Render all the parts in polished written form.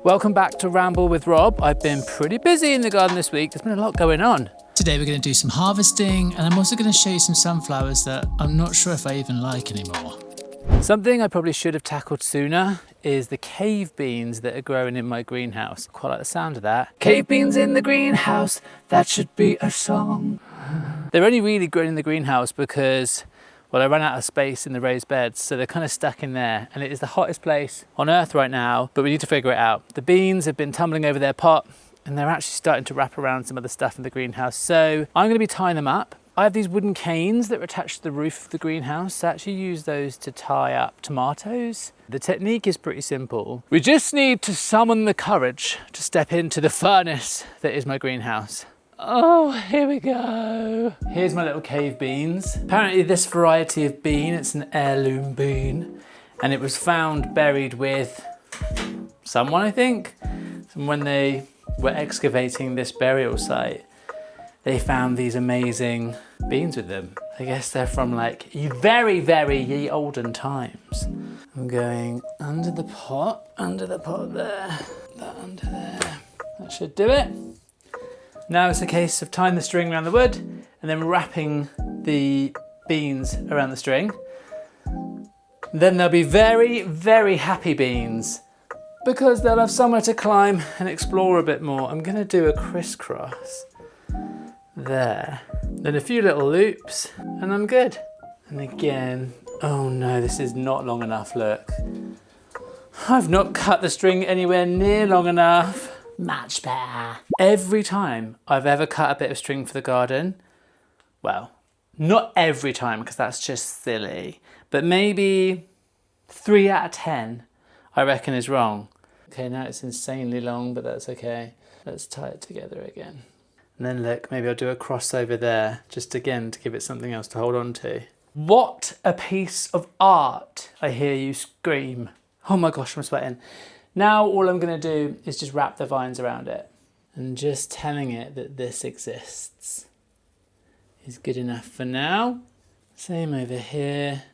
Welcome back to Ramble with Rob. I've been pretty busy in the garden this week. There's been a lot going on. Today we're going to do some harvesting, and I'm also going to show you some sunflowers that I'm not sure if I even like anymore. Something I probably should have tackled sooner is the cave beans that are growing in my greenhouse. Quite like the sound of that. Cave beans in the greenhouse, that should be a song. They're only really growing in the greenhouse because, well, I ran out of space in the raised beds, so they're kind of stuck in there. And it is the hottest place on earth right now, but we need to figure it out. The beans have been tumbling over their pot, and they're actually starting to wrap around some other stuff in the greenhouse. So I'm going to be tying them up. I have these wooden canes that are attached to the roof of the greenhouse. I actually use those to tie up tomatoes. The technique is pretty simple. We just need to summon the courage to step into the furnace that is my greenhouse. Oh, here we go. Here's my little cave beans. Apparently this variety of bean, it's an heirloom bean, and it was found buried with someone, I think. And when they were excavating this burial site, they found these amazing beans with them. I guess they're from like very, very ye olden times. I'm going under the pot there, that under there. That should do it. Now it's a case of tying the string around the wood and then wrapping the beans around the string. Then they'll be very, very happy beans because they'll have somewhere to climb and explore a bit more. I'm gonna do a crisscross there, then a few little loops, and I'm good. And again, oh no, this is not long enough, look. I've not cut the string anywhere near long enough. Much better. Every time I've ever cut a bit of string for the garden, well, not every time because that's just silly, but maybe 3 out of 10 I reckon is wrong. Okay, now it's insanely long, but that's okay. Let's tie it together again. And then look, maybe I'll do a crossover there, just again to give it something else to hold on to. What a piece of art, I hear you scream. Oh my gosh, I'm sweating. Now all I'm gonna do is just wrap the vines around it. And just telling it that this exists is good enough for now. Same over here.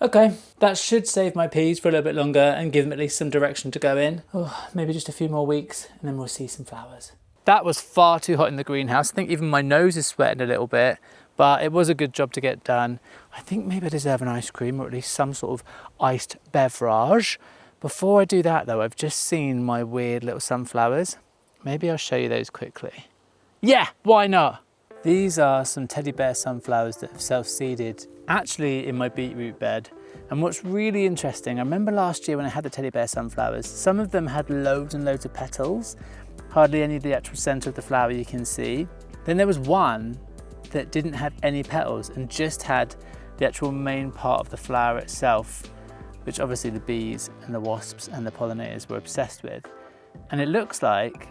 Okay, that should save my peas for a little bit longer and give them at least some direction to go in. Oh, maybe just a few more weeks and then we'll see some flowers. That was far too hot in the greenhouse. I think even my nose is sweating a little bit, but it was a good job to get done. I think maybe I deserve an ice cream or at least some sort of iced beverage. Before I do that though, I've just seen my weird little sunflowers. Maybe I'll show you those quickly. Yeah, why not? These are some teddybear sunflowers that have self-seeded actually in my beetroot bed. And what's really interesting, I remember last year when I had the teddybear sunflowers, some of them had loads and loads of petals, hardly any of the actual center of the flower you can see. Then there was one that didn't have any petals and just had the actual main part of the flower itself, which obviously the bees and the wasps and the pollinators were obsessed with. And it looks like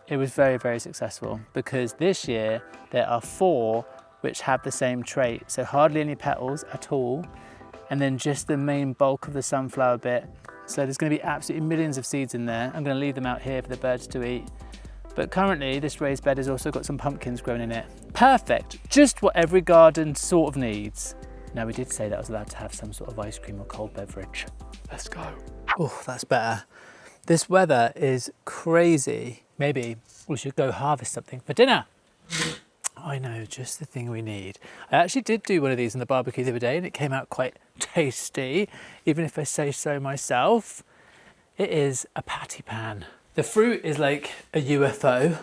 it was very, very successful because this year there are 4 which have the same trait. So hardly any petals at all, and then just the main bulk of the sunflower bit. So there's gonna be absolutely millions of seeds in there. I'm gonna leave them out here for the birds to eat. But currently this raised bed has also got some pumpkins growing in it. Perfect, just what every garden sort of needs. Now we did say that I was allowed to have some sort of ice cream or cold beverage. Let's go. Oh, that's better. This weather is crazy. Maybe we should go harvest something for dinner. I know, just the thing we need. I actually did do one of these in the barbecue the other day and it came out quite tasty, even if I say so myself. It is a patty pan. The fruit is like a UFO,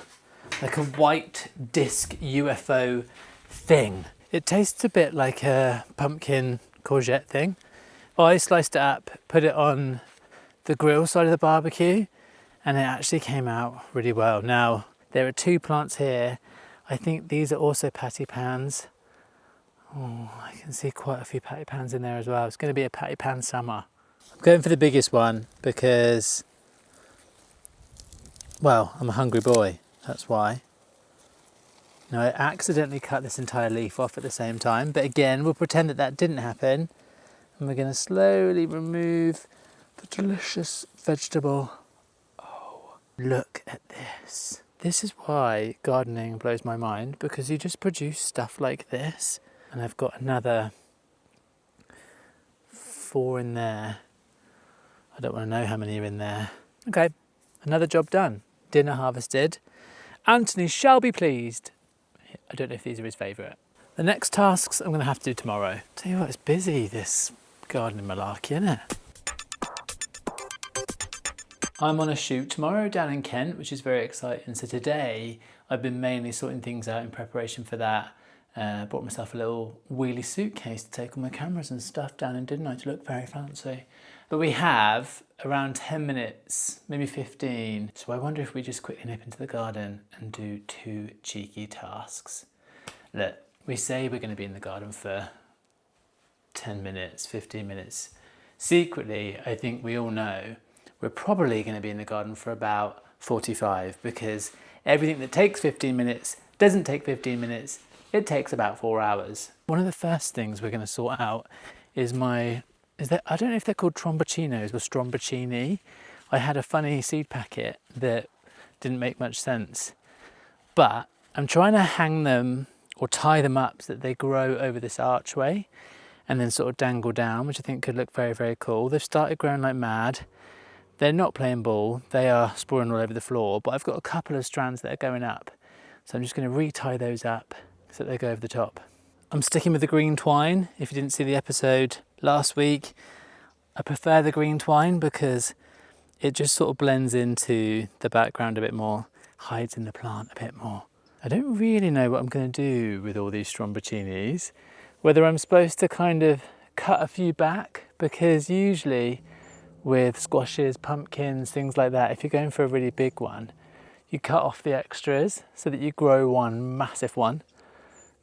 like a white disc UFO thing. It tastes a bit like a pumpkin courgette thing. I sliced it up, put it on the grill side of the barbecue, and it actually came out really well. Now, there are 2 plants here. I think these are also patty pans. Oh, I can see quite a few patty pans in there as well. It's going to be a patty pan summer. I'm going for the biggest one because, well, I'm a hungry boy, that's why. Now I accidentally cut this entire leaf off at the same time, but again, we'll pretend that that didn't happen. And we're going to slowly remove the delicious vegetable. Oh, look at this. This is why gardening blows my mind, because you just produce stuff like this. And I've got another 4 in there. I don't want to know how many are in there. Okay, another job done. Dinner harvested. Anthony shall be pleased. I don't know if these are his favourite. The next tasks I'm going to have to do tomorrow. Tell you what, it's busy, this gardening malarkey, isn't it? I'm on a shoot tomorrow down in Kent, which is very exciting. So today I've been mainly sorting things out in preparation for that. Bought myself a little wheelie suitcase to take all my cameras and stuff down in, didn't I, to look very fancy. But we have around 10 minutes, maybe 15. So I wonder if we just quickly nip into the garden and do 2 cheeky tasks. Look, we say we're going to be in the garden for 10 minutes, 15 minutes. Secretly, I think we all know we're probably going to be in the garden for about 45, because everything that takes 15 minutes doesn't take 15 minutes. It takes about 4 hours. One of the first things we're going to sort out is I don't know if they're called Trombocinos or Strombocini. I had a funny seed packet that didn't make much sense. But I'm trying to hang them or tie them up so that they grow over this archway and then sort of dangle down, which I think could look very, very cool. They've started growing like mad. They're not playing ball. They are sprawling all over the floor, but I've got a couple of strands that are going up. So I'm just going to re-tie those up so that they go over the top. I'm sticking with the green twine. If you didn't see the episode last week, I prefer the green twine because it just sort of blends into the background a bit more, hides in the plant a bit more. I don't really know what I'm going to do with all these Strombocinis, whether I'm supposed to kind of cut a few back, because usually with squashes, pumpkins, things like that, if you're going for a really big one, you cut off the extras so that you grow one massive one.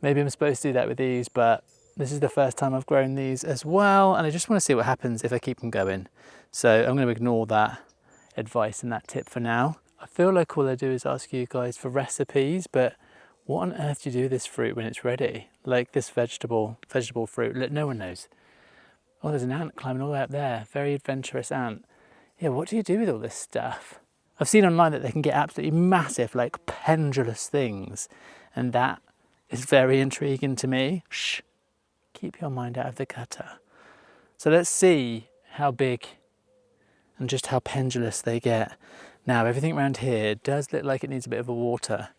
Maybe I'm supposed to do that with these, but this is the first time I've grown these as well, and I just want to see what happens if I keep them going. So I'm going to ignore that advice and that tip for now. I feel like all I do is ask you guys for recipes, but what on earth do you do with this fruit when it's ready? Like this vegetable fruit. Look, no one knows. Oh, there's an ant climbing all the way up there. Very adventurous ant. Yeah, what do you do with all this stuff? I've seen online that they can get absolutely massive, like pendulous things, and that is very intriguing to me. Shh, keep your mind out of the gutter. So let's see how big and just how pendulous they get. Now, everything around here does look like it needs a bit of a water.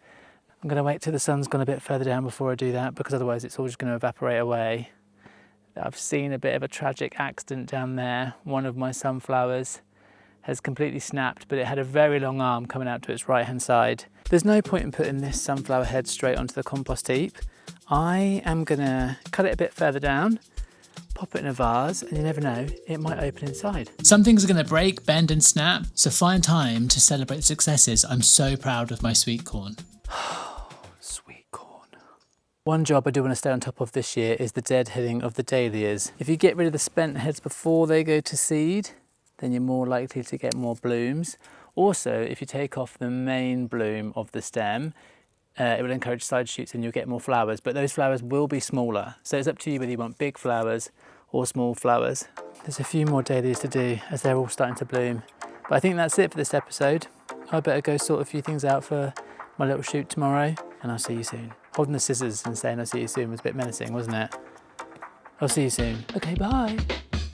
I'm going to wait till the sun's gone a bit further down before I do that, because otherwise it's all just going to evaporate away. I've seen a bit of a tragic accident down there. One of my sunflowers has completely snapped, but it had a very long arm coming out to its right-hand side. There's no point in putting this sunflower head straight onto the compost heap. I am gonna cut it a bit further down, pop it in a vase, and you never know, it might open inside. Some things are going to break, bend and snap, so find time to celebrate the successes. I'm so proud of my sweet corn. Sweet corn. One job I do want to stay on top of this year is the deadheading of the dahlias. If you get rid of the spent heads before they go to seed, then you're more likely to get more blooms. Also, if you take off the main bloom of the stem, it will encourage side shoots and you'll get more flowers, but those flowers will be smaller. So it's up to you whether you want big flowers or small flowers. There's a few more dahlias to do as they're all starting to bloom. But I think that's it for this episode. I better go sort a few things out for my little shoot tomorrow, and I'll see you soon. Holding the scissors and saying I'll see you soon was a bit menacing, wasn't it? I'll see you soon. Okay, bye.